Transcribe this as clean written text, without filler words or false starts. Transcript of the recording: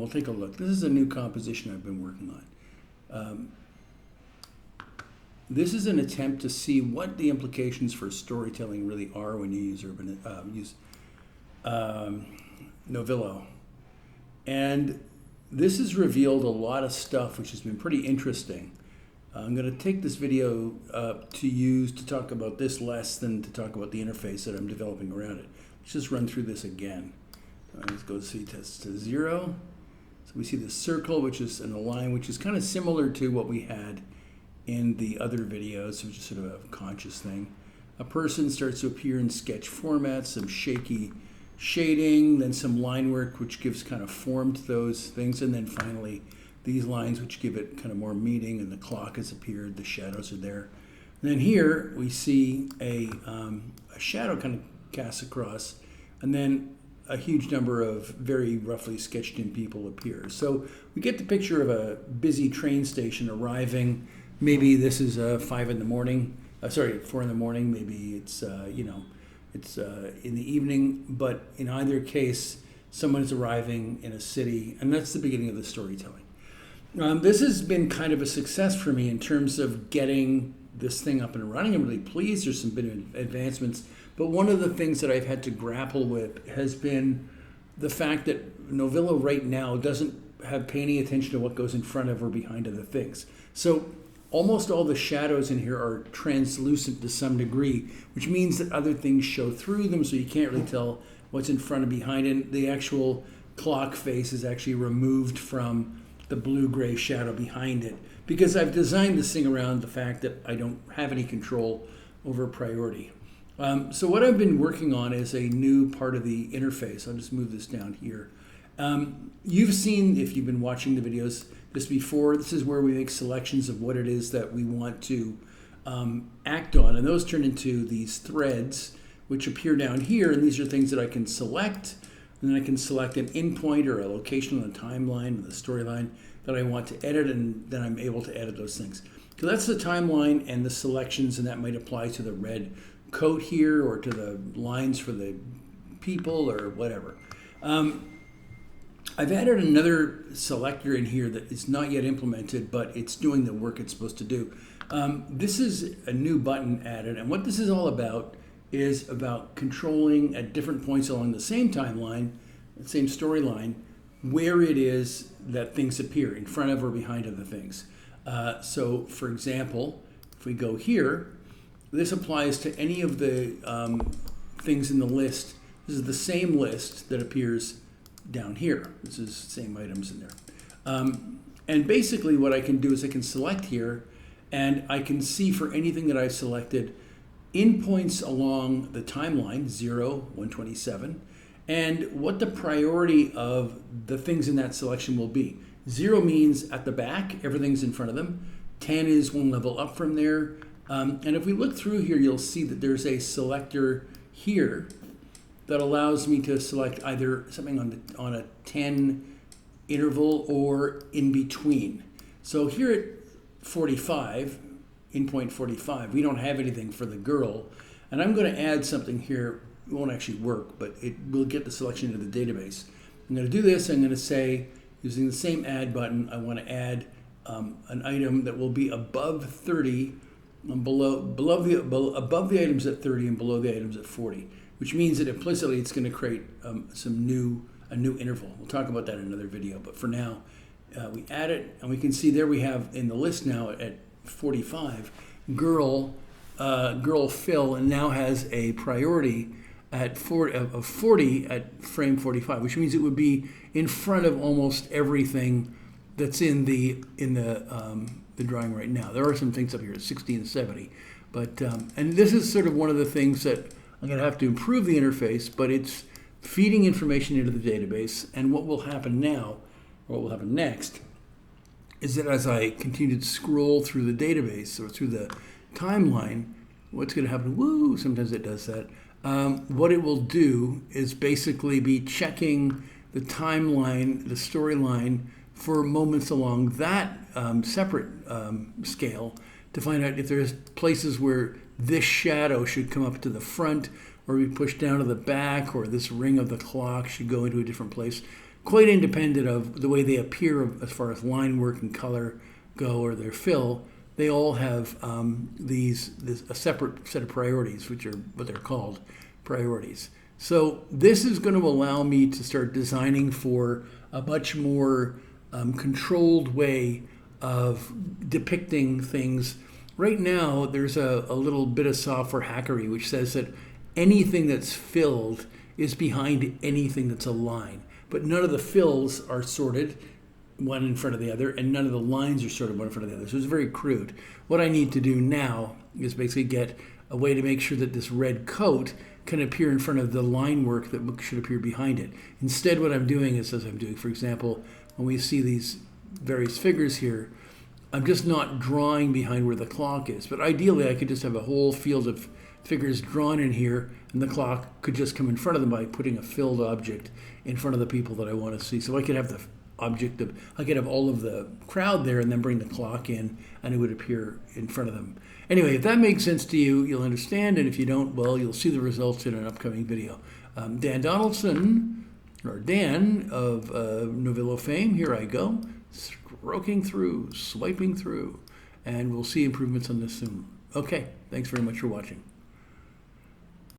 we'll take a look. This is a new composition I've been working on. This is an attempt to see what the implications for storytelling really are when you use Novillo. And this has revealed a lot of stuff which has been pretty interesting. I'm going to take this video to use to talk about this less than to talk about the interface that I'm developing around it. Let's just run through this again. Let's go see test to 0. So we see the circle, which is in a line, which is kind of similar to what we had in the other videos, which is sort of a conscious thing. A person starts to appear in sketch format, some shaky shading, then some line work, which gives kind of form to those things, and then finally these lines, which give it kind of more meaning, and the clock has appeared, the shadows are there. And then here we see a shadow kind of cast across, and then a huge number of very roughly sketched in people appear. So we get the picture of a busy train station arriving. Maybe this is 4 in the morning. Maybe it's it's in the evening. But in either case, someone is arriving in a city, and that's the beginning of the storytelling. This has been kind of a success for me in terms of getting this thing up and running. I'm really pleased. There's been advancements, but one of the things that I've had to grapple with has been the fact that Novillo right now doesn't pay any attention to what goes in front of or behind other things. So almost all the shadows in here are translucent to some degree, which means that other things show through them, so you can't really tell what's in front and behind it. The actual clock face is actually removed from the blue-gray shadow behind it, because I've designed this thing around the fact that I don't have any control over priority. So what I've been working on is a new part of the interface. I'll just move this down here. You've seen, if you've been watching the videos, this before. This is where we make selections of what it is that we want to act on, and those turn into these threads, which appear down here, and these are things that I can select, and then I can select an endpoint or a location on the timeline or the storyline that I want to edit, and then I'm able to edit those things. So that's the timeline and the selections, and that might apply to the red coat here or to the lines for the people or whatever. I've added another selector in here that is not yet implemented, but it's doing the work it's supposed to do. This is a new button added, and what this is all about is about controlling at different points along the same timeline, the same storyline, where it is that things appear, in front of or behind other things. So, for example, if we go here, this applies to any of the things in the list. This is the same list that appears down here. This is the same items in there. And basically what I can do is I can select here, and I can see for anything that I've selected endpoints along the timeline, 0, 127, and what the priority of the things in that selection will be. 0 means at the back, everything's in front of them. 10 is one level up from there. And if we look through here, you'll see that there's a selector here that allows me to select either something on a 10 interval or in between. So here at 45, endpoint 45, we don't have anything for the girl, and I'm going to add something here. It won't actually work, but it will get the selection into the database. I'm going to do this. I'm going to say, using the same add button, I want to add an item that will be above 30, and above the items at 30 and below the items at 40, which means that implicitly it's going to create a new interval. We'll talk about that in another video, but for now, we add it, and we can see there we have in the list now at 45, girl Phil, and now has a priority at 40 at frame 45, which means it would be in front of almost everything that's in the drawing right now. There are some things up here at 60 and 70, but and this is sort of one of the things that I'm going to have to improve the interface, but it's feeding information into the database. And what will happen now, or what will happen next, is that as I continue to scroll through the database or through the timeline, what's going to happen? Woo! Sometimes it does that. What it will do is basically be checking the timeline, the storyline, for moments along that separate scale to find out if there's places where this shadow should come up to the front or be pushed down to the back, or this ring of the clock should go into a different place. quite independent of the way they appear as far as line work and color go or their fill. They all have a separate set of priorities, which are what they're called priorities. So this is going to allow me to start designing for a much more controlled way of depicting things. Right now, there's a little bit of software hackery which says that anything that's filled is behind anything that's a line. But none of the fills are sorted one in front of the other, and none of the lines are sorted one in front of the other. So it's very crude. What I need to do now is basically get a way to make sure that this red coat can appear in front of the line work that should appear behind it. Instead, what I'm doing is, as I'm doing, for example, when we see these various figures here, I'm just not drawing behind where the clock is. But ideally, I could just have a whole field of figures drawn in here, and the clock could just come in front of them by putting a filled object in front of the people that I want to see. So I could have the object of, I could have all of the crowd there and then bring the clock in, and it would appear in front of them. Anyway, if that makes sense to you, you'll understand, and if you don't, well, you'll see the results in an upcoming video. Dan Donaldson, or Dan of Novillo fame, here I go, stroking through, swiping through, and we'll see improvements on this soon. Okay, thanks very much for watching.